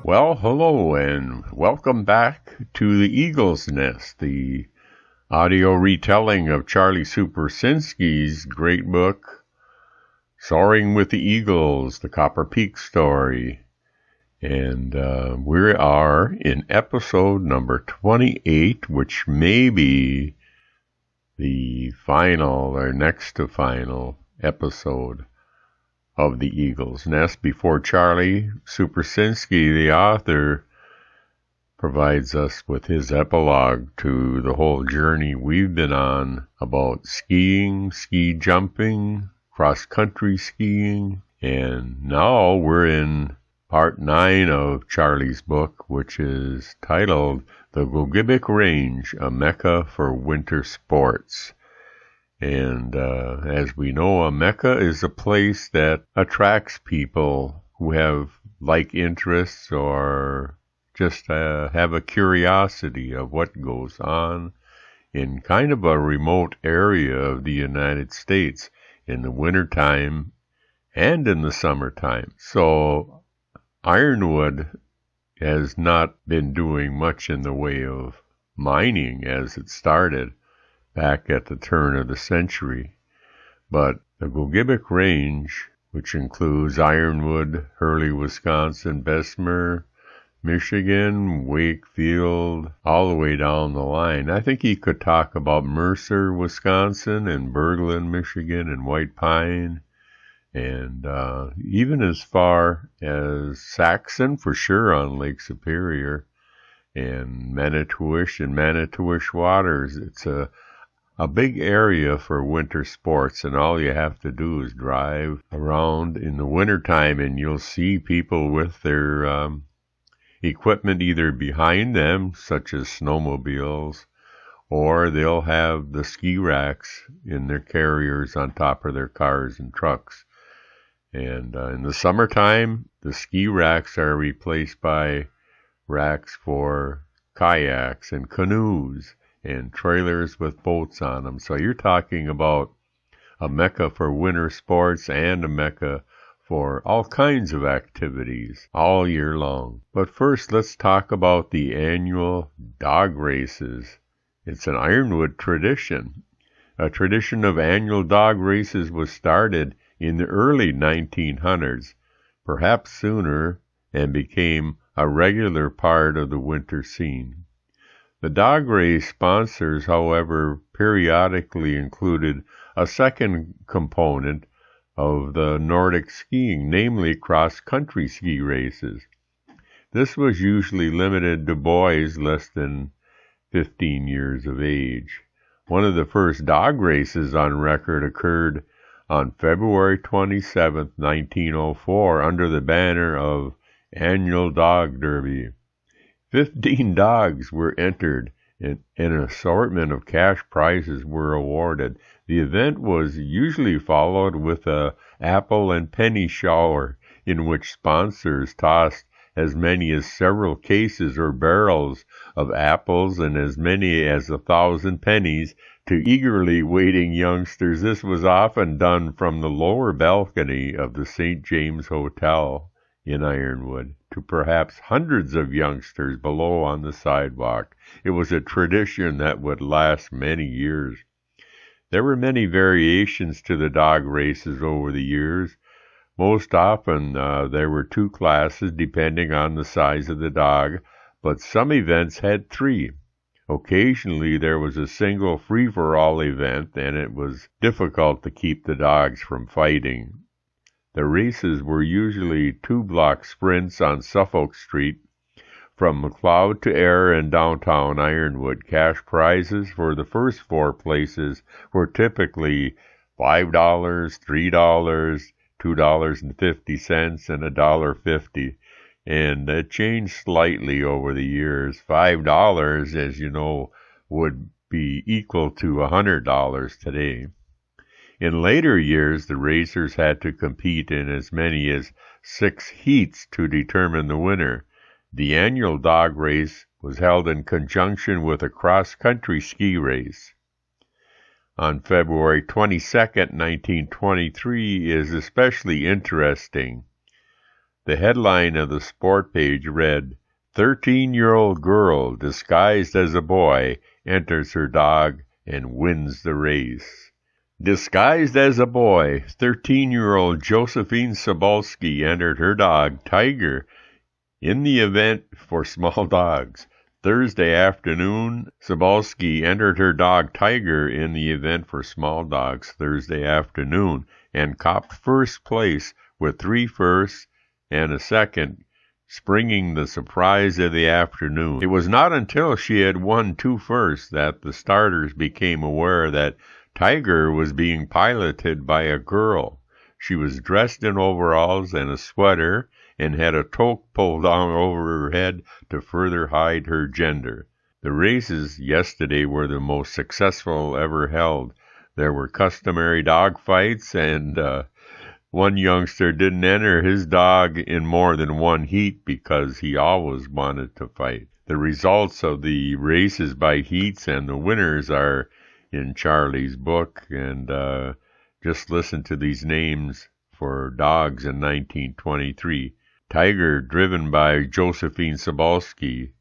Well, hello and welcome back to the Eagle's Nest, the audio retelling of Charlie Supersinski's great book, Soaring with the Eagles, the Copper Peak Story. And we are in episode number 28, which may be the final or next to final episode of the Eagle's Nest before Charlie Supersinski, the author, provides us with his epilogue to the whole journey we've been on about skiing, ski jumping, cross-country skiing, and now we're in part 9 of Charlie's book, which is titled The Gogebic Range, a Mecca for Winter Sports. And as we know, a Mecca is a place that attracts people who have like interests or just have a curiosity of what goes on in kind of a remote area of the United States in the wintertime and in the summertime. So Ironwood has not been doing much in the way of mining as it started back at the turn of the century. But the Gogebic Range, which includes Ironwood, Hurley, Wisconsin, Bessemer, Michigan, Wakefield, all the way down the line. I think he could talk about Mercer, Wisconsin, and Berglund, Michigan, and White Pine, and even as far as Saxon, for sure, on Lake Superior, and Manitowish Waters. It's a big area for winter sports, and all you have to do is drive around in the wintertime, and you'll see people with their equipment either behind them, such as snowmobiles, or they'll have the ski racks in their carriers on top of their cars and trucks. And in the summertime, the ski racks are replaced by racks for kayaks and canoes and trailers with boats on them. So you're talking about a Mecca for winter sports and a Mecca for all kinds of activities all year long. But first, let's talk about the annual dog races. It's an Ironwood tradition. A tradition of annual dog races was started in the early 1900s, perhaps sooner, and became a regular part of the winter scene. The dog race sponsors, however, periodically included a second component of the Nordic skiing, namely cross-country ski races. This was usually limited to boys less than 15 years of age. One of the first dog races on record occurred on February 27, 1904, under the banner of Annual Dog Derby. 15 dogs were entered, and an assortment of cash prizes were awarded. The event was usually followed with a apple and penny shower, in which sponsors tossed as many as several cases or barrels of apples and as many as 1,000 pennies to eagerly waiting youngsters. This was often done from the lower balcony of the St. James Hotel in Ironwood to perhaps hundreds of youngsters below on the sidewalk. It was a tradition that would last many years. There were many variations to the dog races over the years. Most often there were 2 classes depending on the size of the dog, but some events had 3. Occasionally there was a single free-for-all event, and it was difficult to keep the dogs from fighting. The races were usually 2-block sprints on Suffolk Street from McLeod to Ayr in downtown Ironwood. Cash prizes for the first 4 places were typically $5, $3, $2.50, and $1.50. And it changed slightly over the years. $5, as you know, would be equal to $100 today. In later years, the racers had to compete in as many as 6 heats to determine the winner. The annual dog race was held in conjunction with a cross-country ski race. On February 22, 1923 is especially interesting. The headline of the sport page read, 13-year-old girl disguised as a boy enters her dog and wins the race. Disguised as a boy, 13-year-old Josephine Sobolski entered her dog, Tiger, in the event for small dogs. Thursday afternoon, Sobolski entered her dog, Tiger, in the event for small dogs Thursday afternoon and copped first place with 3 firsts and a second, springing the surprise of the afternoon. It was not until she had won 2 firsts that the starters became aware that Tiger was being piloted by a girl. She was dressed in overalls and a sweater and had a toque pulled down over her head to further hide her gender. The races yesterday were the most successful ever held. There were customary dog fights, and one youngster didn't enter his dog in more than one heat because he always wanted to fight. The results of the races by heats and the winners are in Charlie's book, and just listen to these names for dogs in 1923. Tiger, driven by Josephine Sobolski.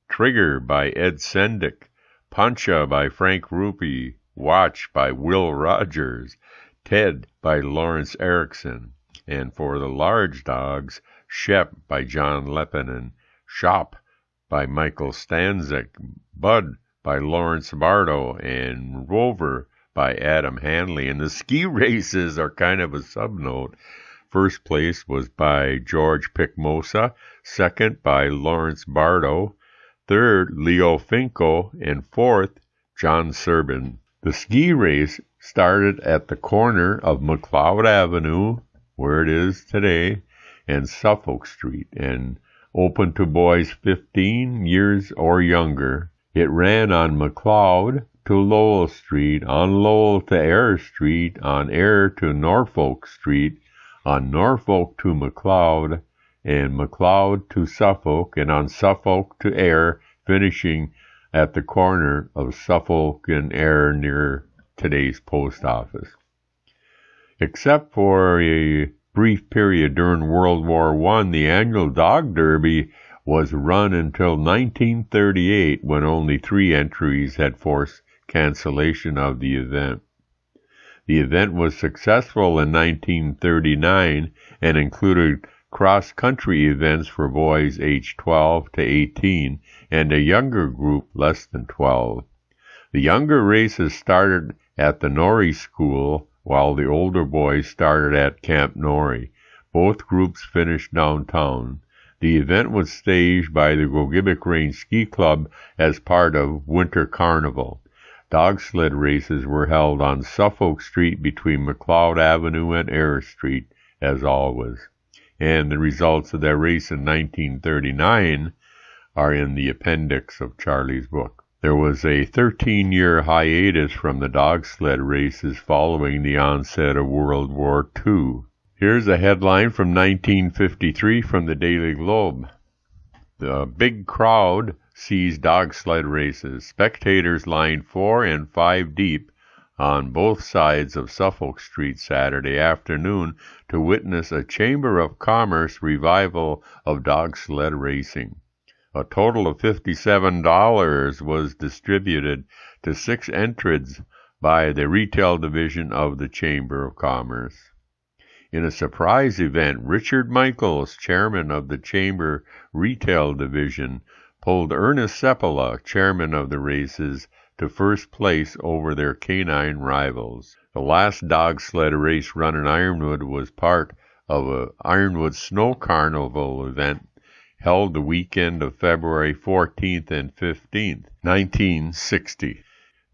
Trigger by Ed Sendick. Pancha by Frank Rupi. Watch by Will Rogers. Ted by Lawrence Erickson. And for the large dogs, Shep by John Lepinen. Shop by Michael Stanzik. Bud by Lawrence Bardo. And Rover by Adam Hanley. And the ski races are kind of a subnote. First place was by George Picmosa, second by Lawrence Bardo, third Leo Finko, and fourth John Serbin. The ski race started at the corner of McLeod Avenue, where it is today, and Suffolk Street, and open to boys 15 years or younger. It ran on McLeod to Lowell Street, on Lowell to Eyre Street, on Eyre to Norfolk Street, on Norfolk to McLeod, and McLeod to Suffolk, and on Suffolk to Eyre, finishing at the corner of Suffolk and Eyre near today's post office. Except for a brief period during World War I, the annual Dog Derby was run until 1938, when only 3 entries had forced cancellation of the event. The event was successful in 1939 and included cross-country events for boys aged 12 to 18 and a younger group less than 12. The younger races started at the Norrie School, while the older boys started at Camp Norrie. Both groups finished downtown. The event was staged by the Gogebic Range Ski Club as part of Winter Carnival. Dog sled races were held on Suffolk Street between McLeod Avenue and Eyre Street, as always. And the results of that race in 1939 are in the appendix of Charlie's book. There was a 13-year hiatus from the dog sled races following the onset of World War II. Here's a headline from 1953 from the Daily Globe. The big crowd sees dog sled races. Spectators lined 4 and 5 deep on both sides of Suffolk Street Saturday afternoon to witness a Chamber of Commerce revival of dog sled racing. A total of $57 was distributed to 6 entrants by the retail division of the Chamber of Commerce. In a surprise event, Richard Michaels, chairman of the Chamber Retail Division, pulled Ernest Seppala, chairman of the races, to first place over their canine rivals. The last dog sled race run in Ironwood was part of an Ironwood Snow Carnival event held the weekend of February 14th and 15th, 1960.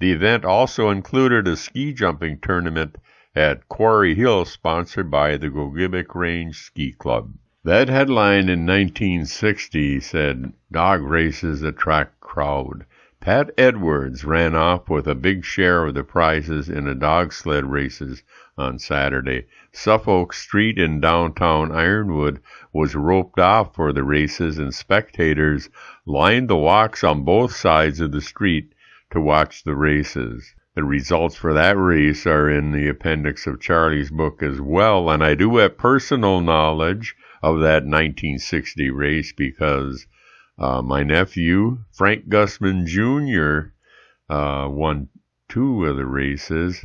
The event also included a ski jumping tournament at Quarry Hill sponsored by the Gogebic Range Ski Club. That headline in 1960 said, "Dog races attract crowd." Pat Edwards ran off with a big share of the prizes in the dog sled races on Saturday. Suffolk Street in downtown Ironwood was roped off for the races, and spectators lined the walks on both sides of the street to watch the races. The results for that race are in the appendix of Charlie's book as well, and I do have personal knowledge of that 1960 race because my nephew, Frank Gussman Jr., won 2 of the races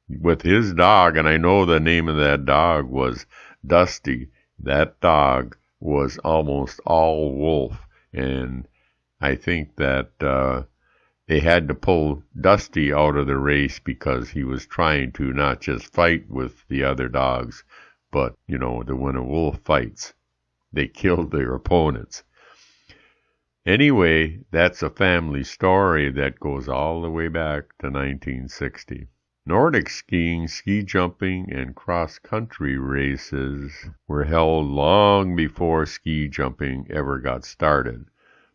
with his dog, and I know the name of that dog was Dusty. That dog was almost all wolf, and I think that they had to pull Dusty out of the race because he was trying to not just fight with the other dogs, but, when a wolf fights, they killed their opponents. Anyway, that's a family story that goes all the way back to 1960. Nordic skiing, ski jumping, and cross-country races were held long before ski jumping ever got started.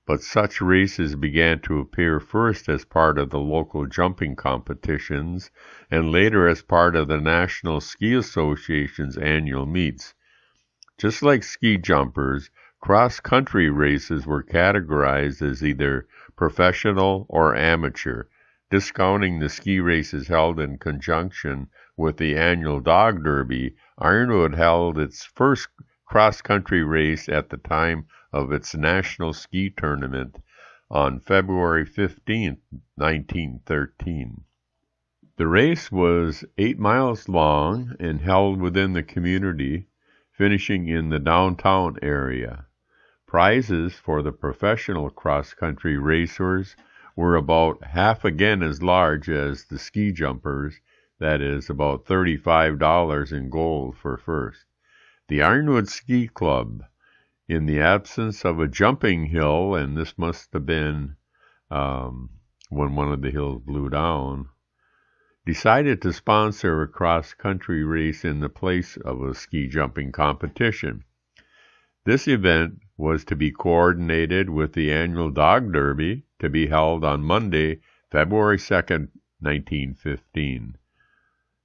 But such races began to appear first as part of the local jumping competitions and later as part of the National Ski Association's annual meets. Just like ski jumpers, cross-country races were categorized as either professional or amateur, discounting the ski races held in conjunction with the annual Dog Derby. Ironwood held its first cross-country race at the time of its national ski tournament on February 15, 1913. The race was 8 miles long and held within the community, finishing in the downtown area. Prizes for the professional cross-country racers were about half again as large as the ski jumpers, that is, about $35 in gold for first. The Ironwood Ski Club, in the absence of a jumping hill, and this must have been when one of the hills blew down, decided to sponsor a cross-country race in the place of a ski jumping competition. This event was to be coordinated with the annual Dog Derby to be held on Monday, February 2nd, 1915.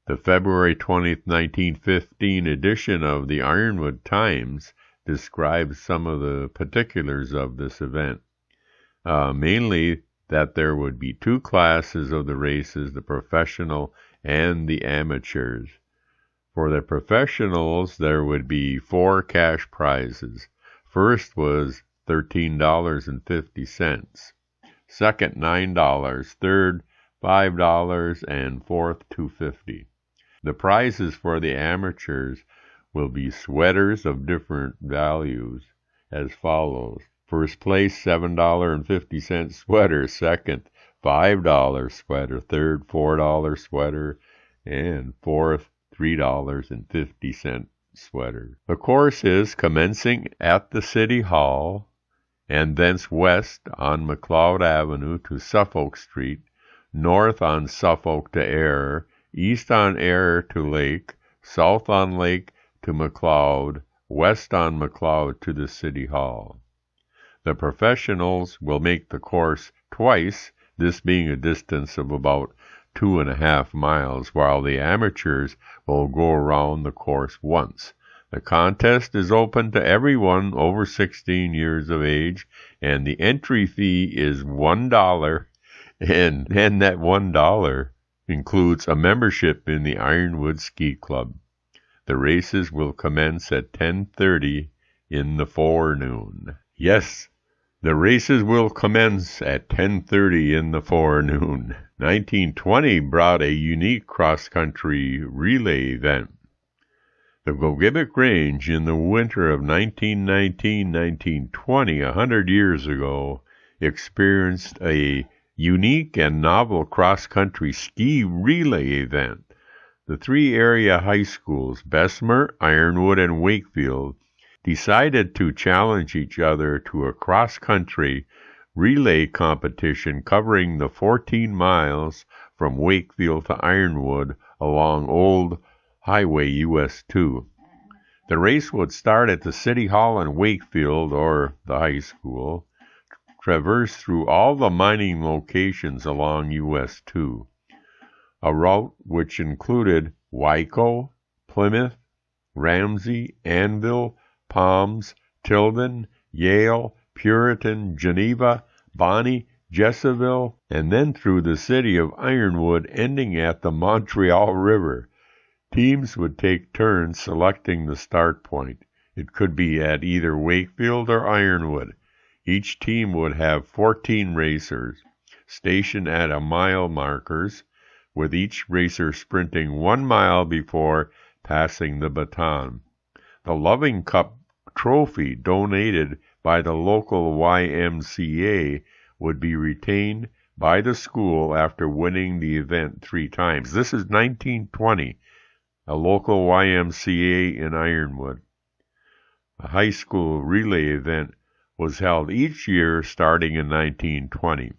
The February 20th, 1915 edition of the Ironwood Times describes some of the particulars of this event. Mainly that there would be 2 classes of the races, the professional and the amateurs. For the professionals, there would be 4 cash prizes. First was $13.50, second $9, third $5, and fourth $2.50. The prizes for the amateurs will be sweaters of different values as follows. First place, $7.50 sweater. Second, $5 sweater. Third, $4 sweater. And fourth, $3.50 sweater. The course is commencing at the City Hall and thence west on McLeod Avenue to Suffolk Street, north on Suffolk to Ayr, east on Ayr to Lake, south on Lake to McLeod, west on McLeod to the City Hall. The professionals will make the course twice, this being a distance of about 2.5 miles, while the amateurs will go around the course once. The contest is open to everyone over 16 years of age, and the entry fee is $1, and that $1 includes a membership in the Ironwood Ski Club. The races will commence at 10:30 in the forenoon. Yes, the races will commence at 10:30 in the forenoon. 1920 brought a unique cross-country relay event. The Gogebic Range in the winter of 1919-1920, 100 years ago, experienced a unique and novel cross-country ski relay event. The 3 area high schools, Bessemer, Ironwood, and Wakefield, decided to challenge each other to a cross-country relay competition covering the 14 miles from Wakefield to Ironwood along Old Highway US 2. The race would start at the City Hall in Wakefield, or the high school, traverse through all the mining locations along US 2, a route which included Wyco, Plymouth, Ramsey, Anvil, Palms, Tilden, Yale, Puritan, Geneva, Bonnie, Jesseville, and then through the city of Ironwood, ending at the Montreal River. Teams would take turns selecting the start point. It could be at either Wakefield or Ironwood. Each team would have 14 racers stationed at a mile markers, with each racer sprinting 1 mile before passing the baton. The Loving Cup trophy, donated by the local YMCA, would be retained by the school after winning the event 3 times. This is 1920, a local YMCA in Ironwood. A high school relay event was held each year starting in 1920.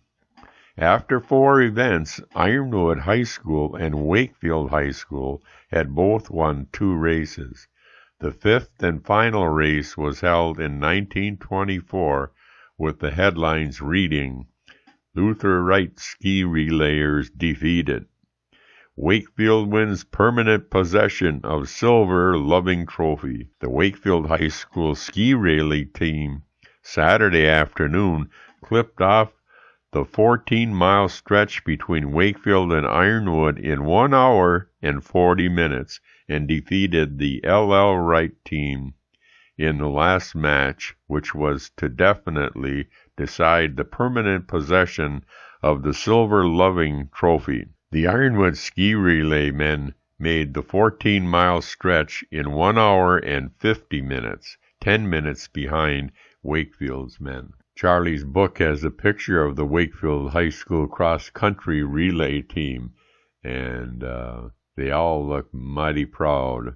After 4 events, Ironwood High School and Wakefield High School had both won 2 races. The 5th and final race was held in 1924 with the headlines reading, "Luther Wright Ski Relayers Defeated. Wakefield wins permanent possession of silver Loving Trophy." The Wakefield High School ski relay team Saturday afternoon clipped off the 14-mile stretch between Wakefield and Ironwood in 1 hour and 40 minutes and defeated the L.L. Wright team in the last match, which was to definitely decide the permanent possession of the silver Loving Trophy. The Ironwood ski relay men made the 14-mile stretch in 1 hour and 50 minutes, 10 minutes behind Wakefield's men. Charlie's book has a picture of the Wakefield High School cross-country relay team, and they all look mighty proud.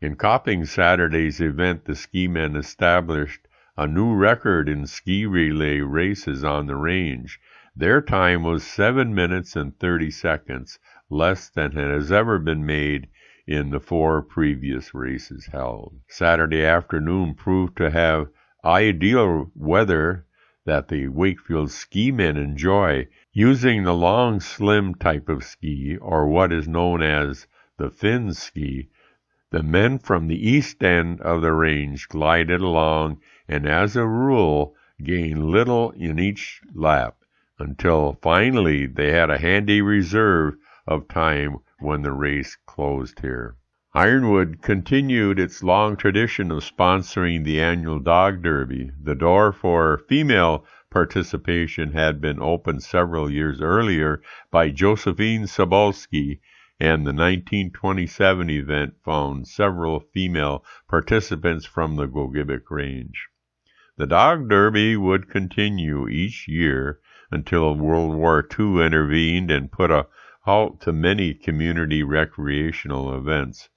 In copying Saturday's event, the ski men established a new record in ski relay races on the range. Their time was 7 minutes and 30 seconds, less than has ever been made in the 4 previous races held. Saturday afternoon proved to have ideal weather that the Wakefield ski men enjoy, using the long, slim type of ski, or what is known as the fin ski. The men from the east end of the range glided along and, as a rule, gained little in each lap, until finally they had a handy reserve of time when the race closed here. Ironwood continued its long tradition of sponsoring the annual Dog Derby. The door for female participation had been opened several years earlier by Josephine Sobolski, and the 1927 event found several female participants from the Gogebic Range. The Dog Derby would continue each year until World War II intervened and put a halt to many community recreational events.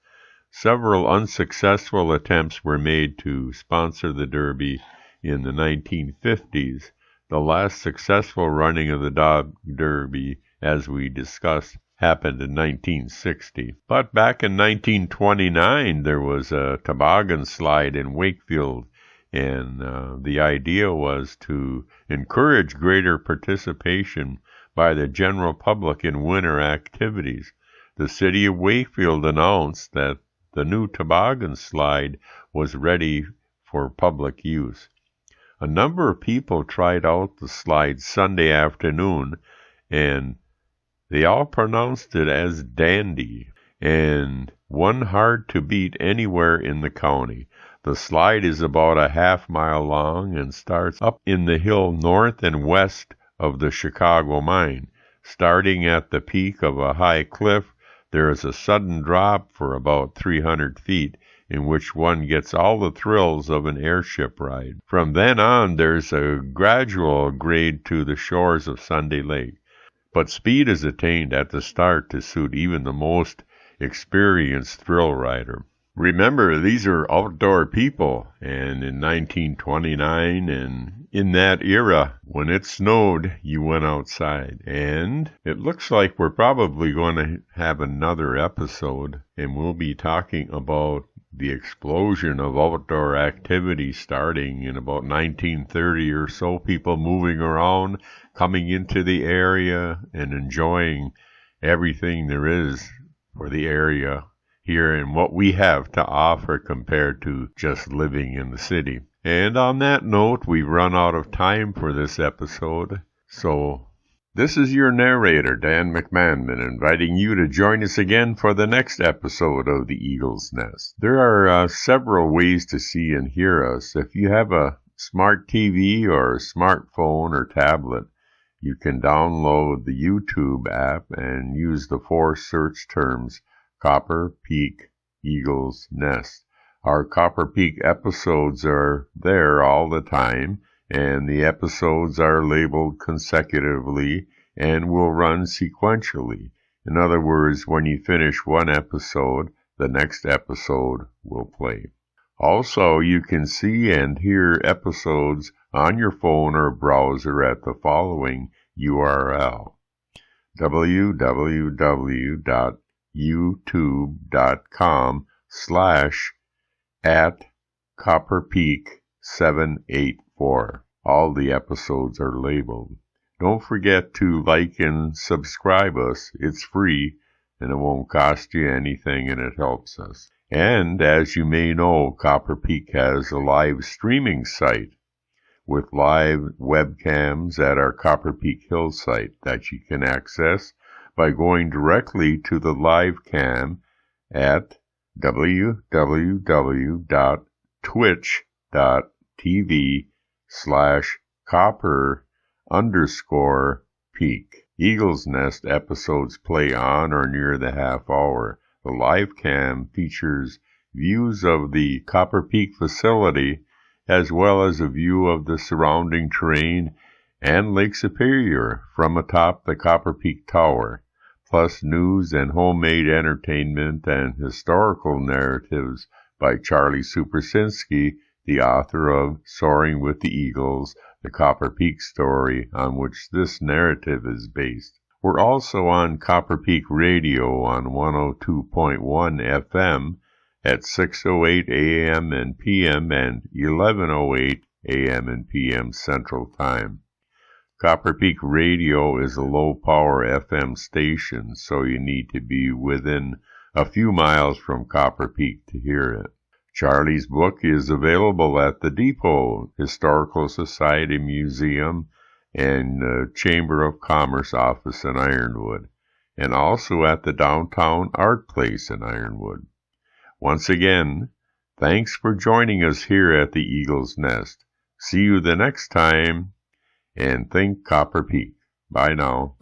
Several unsuccessful attempts were made to sponsor the Derby in the 1950s. The last successful running of the Dog Derby, as we discussed, happened in 1960. But back in 1929, there was a toboggan slide in Wakefield, and the idea was to encourage greater participation by the general public in winter activities. The city of Wakefield announced that the new toboggan slide was ready for public use. A number of people tried out the slide Sunday afternoon, and they all pronounced it as dandy, and one hard to beat anywhere in the county. The slide is about a half-mile long and starts up in the hill north and west of the Chicago mine. Starting at the peak of a high cliff, there is a sudden drop for about 300 feet, in which one gets all the thrills of an airship ride. From then on, there's a gradual grade to the shores of Sunday Lake, but speed is attained at the start to suit even the most experienced thrill rider. Remember, these are outdoor people, and in 1929 and in that era, when it snowed, you went outside. And it looks like we're probably going to have another episode, and we'll be talking about the explosion of outdoor activity starting in about 1930 or so, people moving around, coming into the area, and enjoying everything there is for the area here and what we have to offer compared to just living in the city. And on that note, we've run out of time for this episode. So, this is your narrator, Dan McMahon, inviting you to join us again for the next episode of The Eagle's Nest. There are several ways to see and hear us. If you have a smart TV or a smartphone or tablet, you can download the YouTube app and use the 4 search terms Copper Peak Eagle's Nest. Our Copper Peak episodes are there all the time, and the episodes are labeled consecutively and will run sequentially. In other words, when you finish one episode, the next episode will play. Also, you can see and hear episodes on your phone or browser at the following URL: www.youtube.com/@CopperPeak784. All the episodes are labeled. Don't forget to like and subscribe us. It's free, and it won't cost you anything, and it helps us. And as you may know, Copper Peak has a live streaming site with live webcams at our Copper Peak Hill site that you can access by going directly to the live cam at www.twitch.tv/copper_peak. Eagle's Nest episodes play on or near the half hour. The live cam features views of the Copper Peak facility as well as a view of the surrounding terrain and Lake Superior from atop the Copper Peak Tower, plus news and homemade entertainment and historical narratives by Charlie Supersinski, the author of Soaring with the Eagles, the Copper Peak story on which this narrative is based. We're also on Copper Peak Radio on 102.1 FM at 6:08 a.m. and p.m. and 11:08 a.m. and p.m. Central Time. Copper Peak Radio is a low-power FM station, so you need to be within a few miles from Copper Peak to hear it. Charlie's book is available at the Depot Historical Society Museum and Chamber of Commerce office in Ironwood, and also at the Downtown Art Place in Ironwood. Once again, thanks for joining us here at the Eagle's Nest. See you the next time, and think Copper Peak. Bye now.